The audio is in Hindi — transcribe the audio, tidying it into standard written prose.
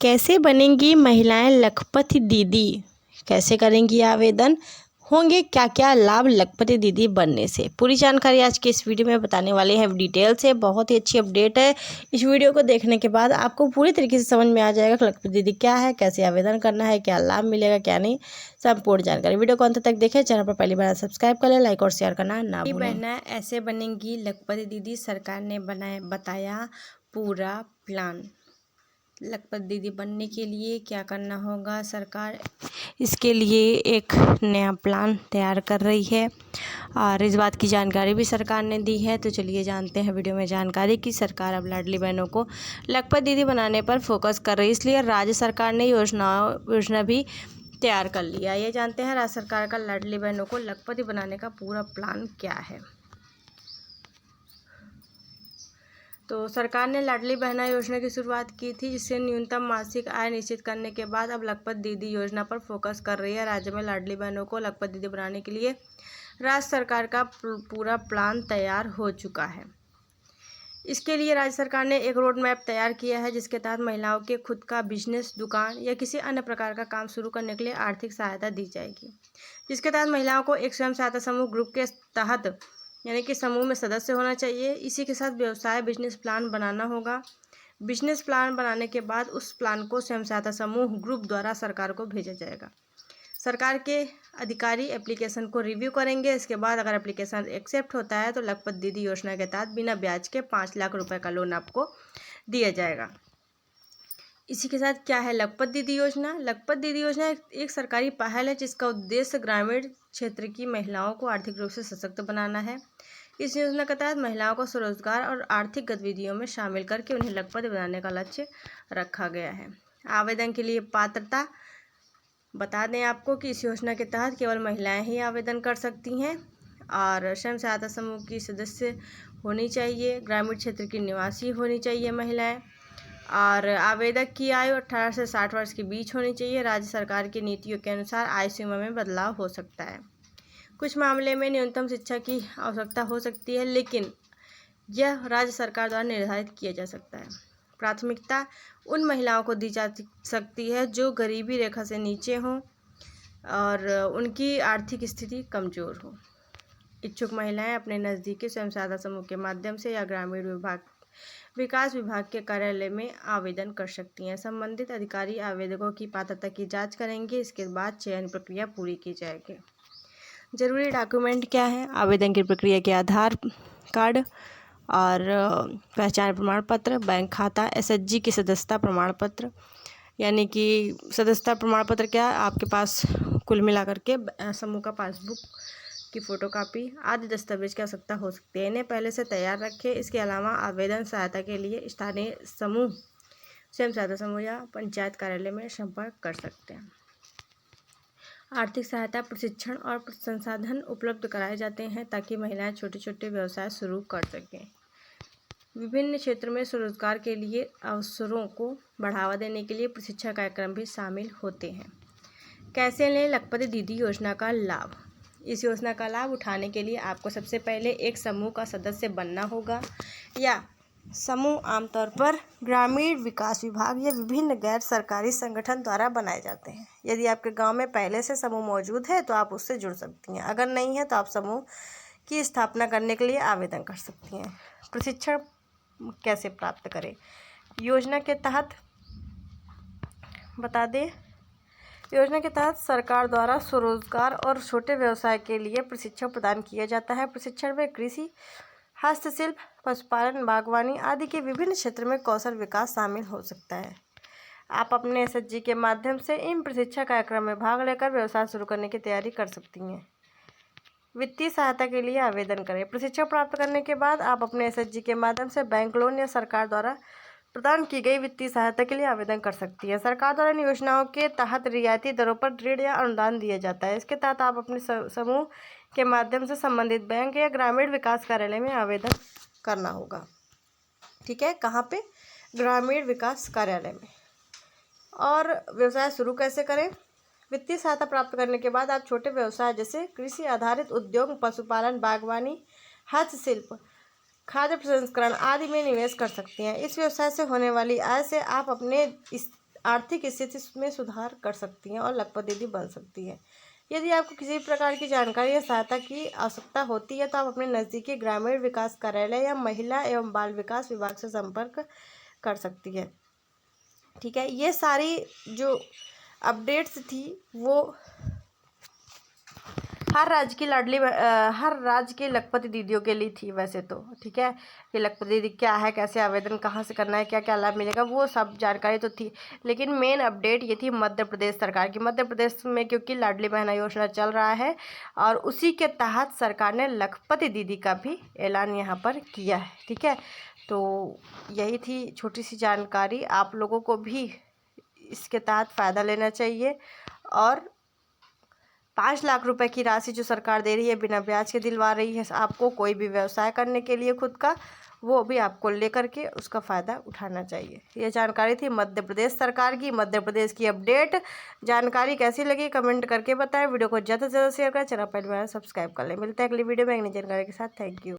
कैसे बनेंगी महिलाएं लखपति दीदी? कैसे करेंगी आवेदन? होंगे क्या क्या लाभ लखपति दीदी बनने से? पूरी जानकारी आज के इस वीडियो में बताने वाले हैं। डिटेल से बहुत ही अच्छी अपडेट है। इस वीडियो को देखने के बाद आपको पूरी तरीके से समझ में आ जाएगा कि लखपति दीदी क्या है, कैसे आवेदन करना है, क्या लाभ मिलेगा क्या नहीं, संपूर्ण जानकारी। वीडियो को अंत तक देखें। चैनल पर पहली बार सब्सक्राइब कर लें, लाइक और शेयर करना ना भूलें। बहना ऐसे बनेंगी लखपति दीदी, सरकार ने बताया पूरा प्लान। लखपति दीदी बनने के लिए क्या करना होगा, सरकार इसके लिए एक नया प्लान तैयार कर रही है और इस बात की जानकारी भी सरकार ने दी है। तो चलिए जानते हैं वीडियो में जानकारी कि सरकार अब लाडली बहनों को लखपति दीदी बनाने पर फोकस कर रही है, इसलिए राज्य सरकार ने योजना भी तैयार कर लिया। ये जानते हैं राज्य सरकार का लाडली बहनों को लखपति बनाने का पूरा प्लान क्या है। तो सरकार ने लाडली बहना योजना की शुरुआत की थी, जिससे न्यूनतम मासिक आय निश्चित करने के बाद अब लखपति दीदी योजना पर फोकस कर रही है। राज्य में लाडली बहनों को लखपति दीदी बनाने के लिए राज्य सरकार का पूरा प्लान तैयार हो चुका है। इसके लिए राज्य सरकार ने एक रोड मैप तैयार किया है, जिसके तहत महिलाओं के खुद का बिजनेस, दुकान या किसी अन्य प्रकार का काम शुरू करने के लिए आर्थिक सहायता दी जाएगी। जिसके तहत महिलाओं को एक स्वयं सहायता समूह ग्रुप के तहत यानी कि समूह में सदस्य होना चाहिए। इसी के साथ व्यवसाय बिजनेस प्लान बनाना होगा। बिजनेस प्लान बनाने के बाद उस प्लान को स्वयं सहायता समूह ग्रुप द्वारा सरकार को भेजा जाएगा। सरकार के अधिकारी एप्लीकेशन को रिव्यू करेंगे। इसके बाद अगर एप्लीकेशन एक्सेप्ट होता है तो लखपति दीदी योजना के तहत बिना ब्याज के 5 लाख रुपए का लोन आपको दिया जाएगा। इसी के साथ क्या है लखपति दीदी योजना? लखपति दीदी योजना एक सरकारी पहल है, जिसका उद्देश्य ग्रामीण क्षेत्र की महिलाओं को आर्थिक रूप से सशक्त बनाना है। इस योजना के तहत महिलाओं को स्वरोजगार और आर्थिक गतिविधियों में शामिल करके उन्हें लखपति बनाने का लक्ष्य रखा गया है। आवेदन के लिए पात्रता बता दें आपको कि इस योजना के तहत केवल महिलाएं ही आवेदन कर सकती हैं और स्वयं सहायता समूह की सदस्य होनी चाहिए, ग्रामीण क्षेत्र की निवासी होनी चाहिए महिलाएं, और आवेदक की आयु 18 से 60 वर्ष के बीच होनी चाहिए। राज्य सरकार की नीतियों के अनुसार आयु सीमा में बदलाव हो सकता है। कुछ मामले में न्यूनतम शिक्षा की आवश्यकता हो सकती है, लेकिन यह राज्य सरकार द्वारा निर्धारित किया जा सकता है। प्राथमिकता उन महिलाओं को दी जा सकती है जो गरीबी रेखा से नीचे हों और उनकी आर्थिक स्थिति कमज़ोर हो। इच्छुक महिलाएं अपने नज़दीकी स्वयं सहायता समूह के माध्यम से या ग्रामीण विकास विभाग के कार्यालय में आवेदन कर सकती हैं। संबंधित अधिकारी आवेदकों की पात्रता की जांच करेंगे। इसके बाद चयन प्रक्रिया पूरी की जाएगी। जरूरी डॉक्यूमेंट क्या है? आवेदन की प्रक्रिया के आधार कार्ड और पहचान प्रमाण पत्र, बैंक खाता, एसएचजी की सदस्यता प्रमाण पत्र, यानी कि सदस्यता प्रमाण पत्र क्या आपके पास कुल मिलाकर के समूह का पासबुक की फ़ोटोकॉपी आदि दस्तावेज की आवश्यकता हो सकती है। इन्हें पहले से तैयार रखें। इसके अलावा आवेदन सहायता के लिए स्थानीय समूह, स्वयं सहायता समूह या पंचायत कार्यालय में संपर्क कर सकते हैं। आर्थिक सहायता, प्रशिक्षण और संसाधन उपलब्ध कराए जाते हैं ताकि महिलाएं छोटे छोटे व्यवसाय शुरू कर सकें। विभिन्न क्षेत्रों में स्वरोजगार के लिए अवसरों को बढ़ावा देने के लिए प्रशिक्षण कार्यक्रम भी शामिल होते हैं। कैसे लें लखपति दीदी योजना का लाभ? इस योजना का लाभ उठाने के लिए आपको सबसे पहले एक समूह का सदस्य बनना होगा, या समूह आमतौर पर ग्रामीण विकास विभाग या विभिन्न गैर सरकारी संगठन द्वारा बनाए जाते हैं। यदि आपके गांव में पहले से समूह मौजूद है तो आप उससे जुड़ सकती हैं। अगर नहीं है तो आप समूह की स्थापना करने के लिए आवेदन कर सकती हैं। प्रशिक्षण कैसे प्राप्त करें? योजना के तहत बता दें, योजना के तहत सरकार द्वारा स्वरोजगार और छोटे व्यवसाय के लिए प्रशिक्षण प्रदान किया जाता है। प्रशिक्षण में कृषि, हस्तशिल्प, पशुपालन, बागवानी आदि के विभिन्न क्षेत्र में कौशल विकास शामिल हो सकता है। आप अपने एसएचजी के माध्यम से इन प्रशिक्षण कार्यक्रम में भाग लेकर व्यवसाय शुरू करने की तैयारी कर सकती हैं। वित्तीय सहायता के लिए आवेदन करें। प्रशिक्षण प्राप्त करने के बाद आप अपने एसएचजी के माध्यम से बैंक लोन या सरकार द्वारा प्रदान की गई वित्तीय सहायता के लिए आवेदन कर सकती है। सरकार द्वारा इन योजनाओं के तहत रियायती दरों पर ऋण या अनुदान दिया जाता है। इसके तहत आप अपने समूह के माध्यम से संबंधित बैंक या ग्रामीण विकास कार्यालय में आवेदन करना होगा। ठीक है, कहाँ पे? ग्रामीण विकास कार्यालय में। और व्यवसाय शुरू कैसे करें? वित्तीय सहायता प्राप्त करने के बाद आप छोटे व्यवसाय जैसे कृषि आधारित उद्योग, पशुपालन, बागवानी, हस्तशिल्प, खाद्य प्रसंस्करण आदि में निवेश कर सकती हैं। इस व्यवसाय से होने वाली आय से आप आर्थिक स्थिति में सुधार कर सकती हैं और लखपत दीदी बन सकती हैं। यदि आपको किसी प्रकार की जानकारी या सहायता की आवश्यकता होती है तो आप अपने नज़दीकी ग्रामीण विकास कार्यालय या महिला एवं बाल विकास विभाग से संपर्क कर सकती है। ठीक है, ये सारी जो अपडेट्स थी वो हर राज्य की लखपति दीदियों के लिए थी वैसे तो। ठीक है, कि लखपति दीदी क्या है, कैसे आवेदन कहाँ से करना है, क्या क्या लाभ मिलेगा, वो सब जानकारी तो थी, लेकिन मेन अपडेट ये थी मध्य प्रदेश सरकार की। मध्य प्रदेश में क्योंकि लाडली बहना योजना चल रहा है और उसी के तहत सरकार ने लखपति दीदी का भी ऐलान यहाँ पर किया है। ठीक है, तो यही थी छोटी सी जानकारी। आप लोगों को भी इसके तहत फ़ायदा लेना चाहिए और 5 लाख रुपए की राशि जो सरकार दे रही है बिना ब्याज के दिलवा रही है आपको कोई भी व्यवसाय करने के लिए खुद का, वो भी आपको लेकर के उसका फ़ायदा उठाना चाहिए। ये जानकारी थी मध्य प्रदेश सरकार की, मध्य प्रदेश की अपडेट। जानकारी कैसी लगी कमेंट करके बताएं। वीडियो को ज़्यादा से ज़्यादा शेयर करें, चैनल पर सब्सक्राइब कर लें। मिलते हैं अगली वीडियो में एक नई जानकारी के साथ। Thank you.